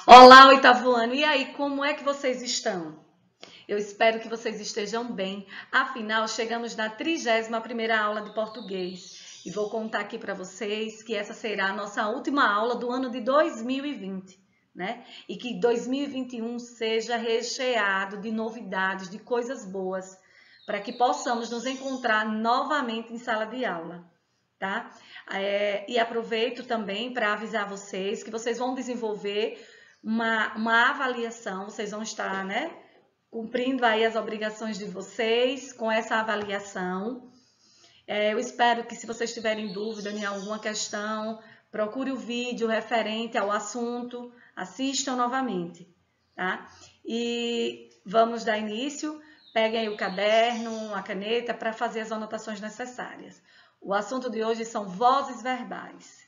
Olá, oitavo ano. E aí, como é que vocês estão? Eu espero que vocês estejam bem. Afinal, chegamos na 31ª aula de português. E vou contar aqui para vocês que essa será a nossa última aula do ano de 2020, né? E que 2021 seja recheado de novidades, de coisas boas, para que possamos nos encontrar novamente em sala de aula, tá? E aproveito também para avisar vocês que vocês vão desenvolver uma avaliação, vocês vão estar, né, cumprindo aí as obrigações de vocês com essa avaliação. Eu espero que, se vocês tiverem dúvida em alguma questão, procure o vídeo referente ao assunto, assistam novamente, tá? E vamos dar início. Peguem aí o caderno, a caneta para fazer as anotações necessárias. O assunto de hoje são vozes verbais.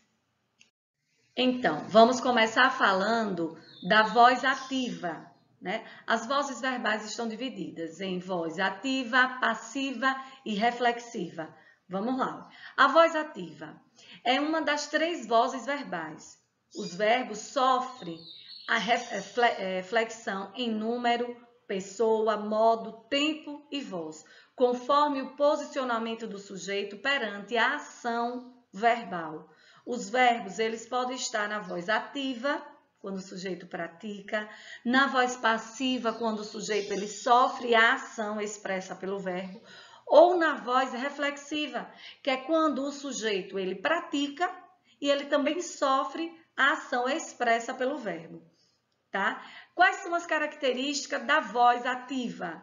Então, vamos começar falando da voz ativa, né? As vozes verbais estão divididas em voz ativa, passiva e reflexiva. Vamos lá. A voz ativa é uma das 3 vozes verbais. Os verbos sofrem a flexão em número, pessoa, modo, tempo e voz, conforme o posicionamento do sujeito perante a ação verbal. Os verbos, eles podem estar na voz ativa, quando o sujeito pratica, na voz passiva, quando o sujeito ele sofre a ação expressa pelo verbo, ou na voz reflexiva, que é quando o sujeito ele pratica e ele também sofre a ação expressa pelo verbo, tá? Quais são as características da voz ativa?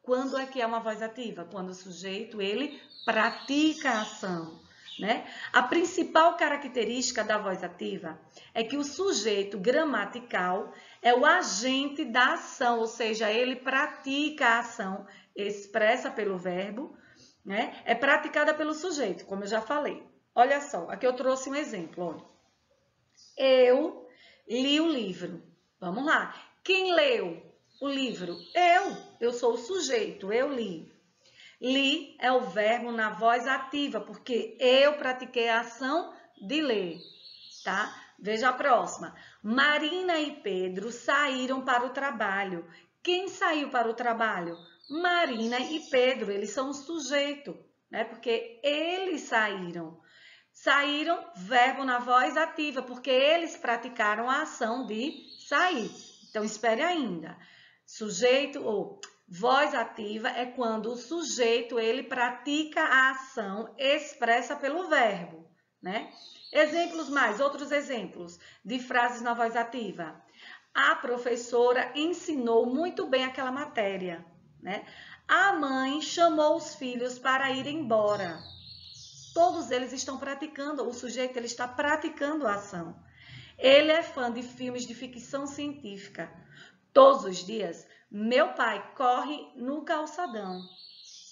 Quando é que é uma voz ativa? Quando o sujeito ele pratica a ação, né? A principal característica da voz ativa é que o sujeito gramatical é o agente da ação, ou seja, ele pratica a ação expressa pelo verbo, né? É praticada pelo sujeito, como eu já falei. Olha só, aqui eu trouxe um exemplo. Olha. Eu li o livro. Vamos lá. Quem leu o livro? Eu sou o sujeito, eu li. Li é o verbo na voz ativa, porque eu pratiquei a ação de ler, tá? Veja a próxima. Marina e Pedro saíram para o trabalho. Quem saiu para o trabalho? Marina e Pedro, eles são o sujeito, né? Porque eles saíram. Saíram, verbo na voz ativa, porque eles praticaram a ação de sair. Então, espere ainda. Sujeito ou voz ativa é quando o sujeito ele pratica a ação expressa pelo verbo, né? Outros exemplos de frases na voz ativa. A professora ensinou muito bem aquela matéria, né? A mãe chamou os filhos para ir embora. Todos eles estão praticando, o sujeito ele está praticando a ação. Ele é fã de filmes de ficção científica. Todos os dias, meu pai corre no calçadão.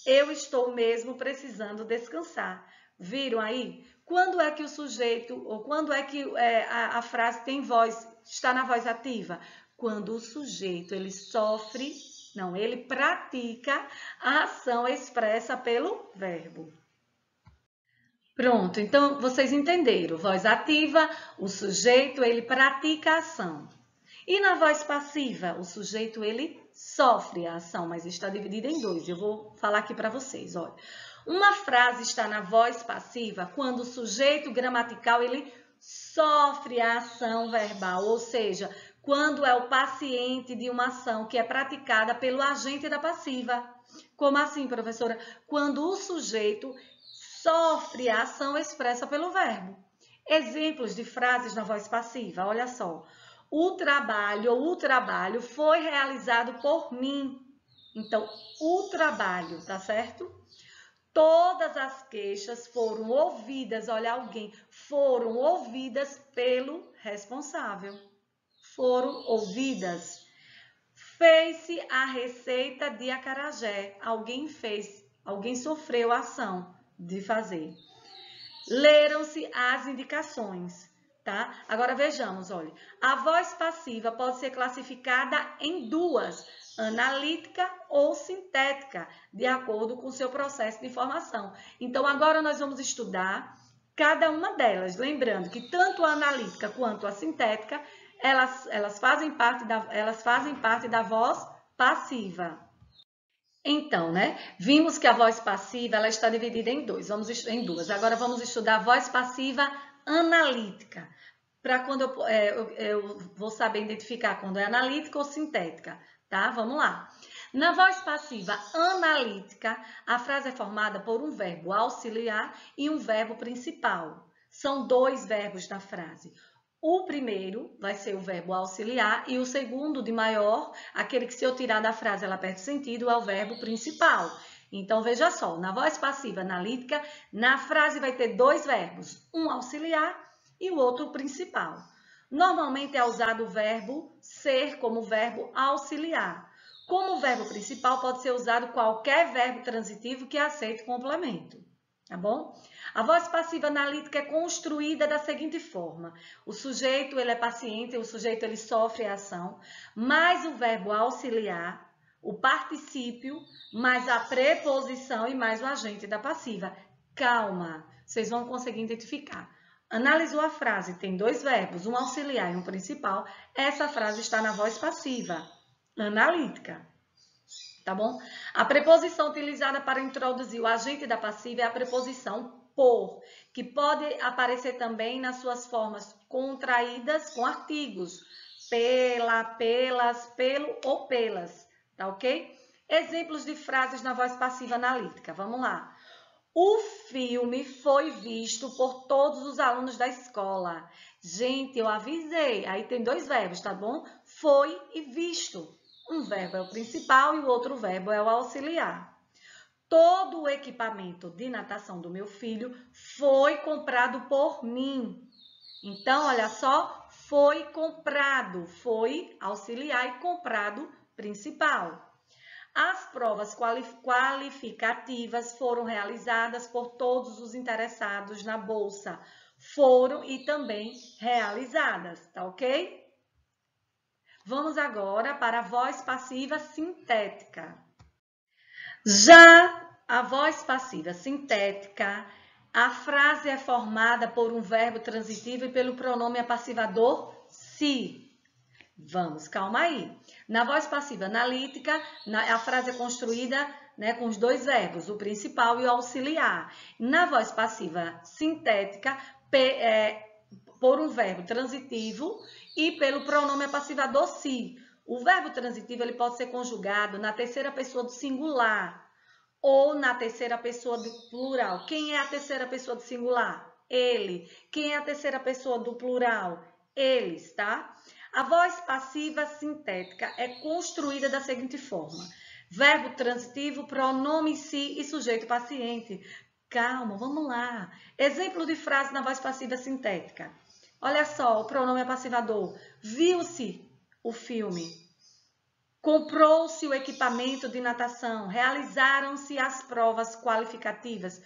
Eu estou mesmo precisando descansar. Viram aí? Quando é que o sujeito, ou quando é que a frase tem voz, está na voz ativa? Quando o sujeito, ele pratica a ação expressa pelo verbo. Pronto, então vocês entenderam. Voz ativa, o sujeito, ele pratica a ação. E na voz passiva, o sujeito, ele sofre a ação, mas está dividida em 2. Eu vou falar aqui para vocês, olha. Uma frase está na voz passiva quando o sujeito gramatical, ele sofre a ação verbal, ou seja, quando é o paciente de uma ação que é praticada pelo agente da passiva. Como assim, professora? Quando o sujeito sofre a ação expressa pelo verbo. Exemplos de frases na voz passiva, olha só. O trabalho foi realizado por mim. Então, o trabalho, tá certo? Todas as queixas foram ouvidas, olha alguém, foram ouvidas pelo responsável. Foram ouvidas. Fez-se a receita de acarajé. Alguém sofreu a ação de fazer. Leram-se as indicações, tá? Agora vejamos, olha. A voz passiva pode ser classificada em 2, analítica ou sintética, de acordo com o seu processo de formação. Então, agora nós vamos estudar cada uma delas, lembrando que tanto a analítica quanto a sintética, elas fazem parte da voz passiva. Então, né? Vimos que a voz passiva ela está dividida em duas. Agora vamos estudar a voz passiva analítica. Para quando eu vou saber identificar quando é analítica ou sintética, tá? Vamos lá. Na voz passiva analítica, a frase é formada por um verbo auxiliar e um verbo principal. São dois verbos na frase. O primeiro vai ser o verbo auxiliar e o segundo, de maior, aquele que se eu tirar da frase ela perde sentido, é o verbo principal. Então, veja só, na voz passiva analítica, na frase vai ter dois verbos, um auxiliar e o outro principal. Normalmente é usado o verbo ser como verbo auxiliar. Como verbo principal, pode ser usado qualquer verbo transitivo que aceite complemento. Tá bom? A voz passiva analítica é construída da seguinte forma. O sujeito ele é paciente, o sujeito ele sofre a ação, mais o verbo auxiliar, o particípio, mais a preposição e mais o agente da passiva. Calma, vocês vão conseguir identificar. Analisou a frase, tem dois verbos, um auxiliar e um principal. Essa frase está na voz passiva analítica. Tá bom? A preposição utilizada para introduzir o agente da passiva é a preposição por, que pode aparecer também nas suas formas contraídas com artigos, pela, pelas, pelo ou pelas, tá ok? Exemplos de frases na voz passiva analítica, vamos lá. O filme foi visto por todos os alunos da escola. Gente, eu avisei, aí tem dois verbos, tá bom? Foi e visto. Um verbo é o principal e o outro verbo é o auxiliar. Todo o equipamento de natação do meu filho foi comprado por mim. Então, olha só, foi comprado, foi auxiliar e comprado principal. As provas qualificativas foram realizadas por todos os interessados na bolsa. Foram e também realizadas, tá ok? Vamos agora para a voz passiva sintética. Já a voz passiva sintética, a frase é formada por um verbo transitivo e pelo pronome apassivador se. Vamos, calma aí. Na voz passiva analítica, a frase é construída, né, com os dois verbos, o principal e o auxiliar. Na voz passiva sintética, por um verbo transitivo e pelo pronome apassivador se. O verbo transitivo ele pode ser conjugado na terceira pessoa do singular ou na terceira pessoa do plural. Quem é a terceira pessoa do singular? Ele. Quem é a terceira pessoa do plural? Eles, tá? A voz passiva sintética é construída da seguinte forma. Verbo transitivo, pronome se e sujeito paciente. Calma, vamos lá. Exemplo de frase na voz passiva sintética. Olha só, o pronome apassivador. Viu-se o filme. Comprou-se o equipamento de natação. Realizaram-se as provas qualificativas.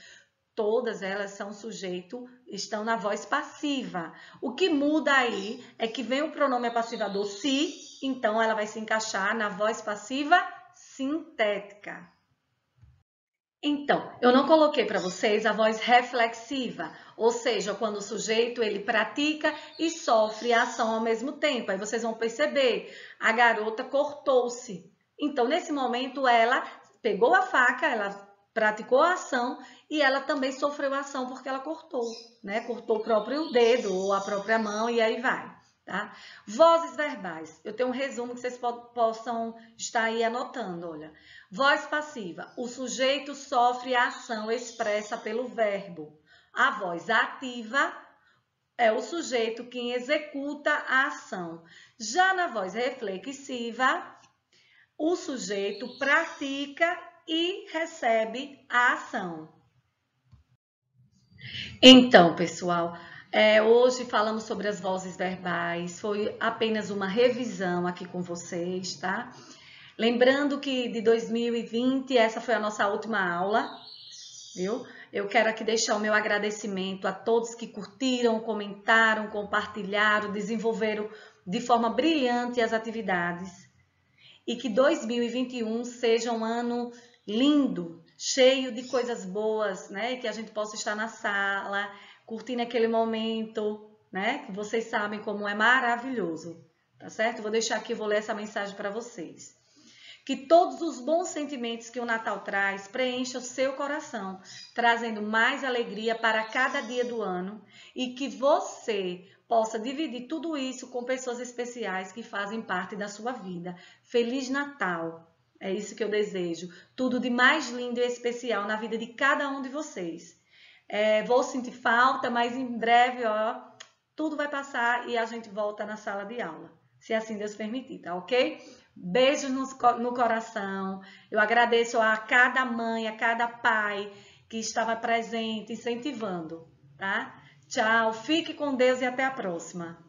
Todas elas são sujeito, estão na voz passiva. O que muda aí é que vem o pronome apassivador se, então ela vai se encaixar na voz passiva sintética. Então, eu não coloquei para vocês a voz reflexiva, ou seja, quando o sujeito ele pratica e sofre a ação ao mesmo tempo. Aí vocês vão perceber, a garota cortou-se. Então, nesse momento, ela pegou a faca, ela praticou a ação e ela também sofreu a ação porque ela cortou, né? Cortou o próprio dedo ou a própria mão e aí vai, tá? Vozes verbais. Eu tenho um resumo que vocês possam estar aí anotando, olha. Voz passiva. O sujeito sofre a ação expressa pelo verbo. A voz ativa é o sujeito quem executa a ação. Já na voz reflexiva, o sujeito pratica e recebe a ação. Então, pessoal, hoje falamos sobre as vozes verbais, foi apenas uma revisão aqui com vocês, tá? Lembrando que de 2020, essa foi a nossa última aula, viu? Eu quero aqui deixar o meu agradecimento a todos que curtiram, comentaram, compartilharam, desenvolveram de forma brilhante as atividades. E que 2021 seja um ano lindo, cheio de coisas boas, né? Que a gente possa estar na sala, curtindo aquele momento, né? Que vocês sabem como é maravilhoso, tá certo? Vou deixar aqui, vou ler essa mensagem para vocês. Que todos os bons sentimentos que o Natal traz preencham o seu coração, trazendo mais alegria para cada dia do ano e que você possa dividir tudo isso com pessoas especiais que fazem parte da sua vida. Feliz Natal! É isso que eu desejo. Tudo de mais lindo e especial na vida de cada um de vocês. Vou sentir falta, mas em breve, ó, tudo vai passar e a gente volta na sala de aula. Se assim Deus permitir, tá ok? Beijos no coração. Eu agradeço a cada mãe, a cada pai que estava presente, incentivando, tá? Tchau, fique com Deus e até a próxima.